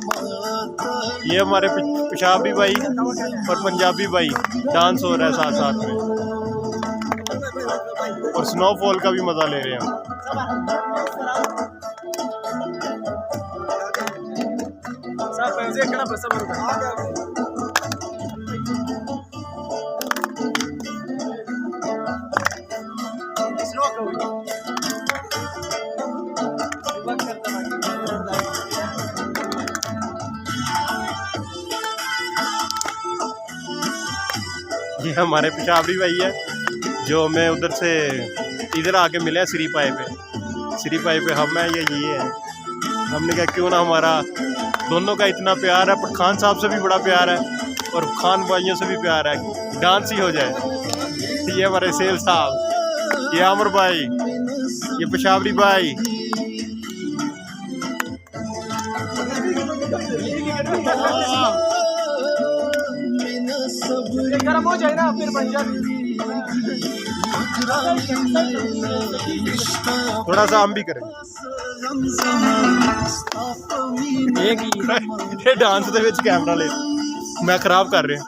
ये हमारे पेशाबी भाई और पंजाबी भाई डांस हो रहा है साथ साथ में, और स्नोफॉल का भी मजा ले रहे हैं ये हमारे पेशावरी भाई है जो हमें उधर से इधर आके मिले हैं सिरी पाए पे हम हैं ये है। हमने कहा क्यों ना हमारा दोनों का इतना प्यार है, पर खान साहब से भी बड़ा प्यार है और खान भाइयों से भी प्यार है, डांस ही हो जाए। ये हमारे सेल साहब, ये आमर भाई, ये पेशावरी भाई, गरम हो जाए ना फिर बन जाए। थोड़ा सा हम भी करें ये डांस दे विच कैमरा ले मैं खराब कर रहा।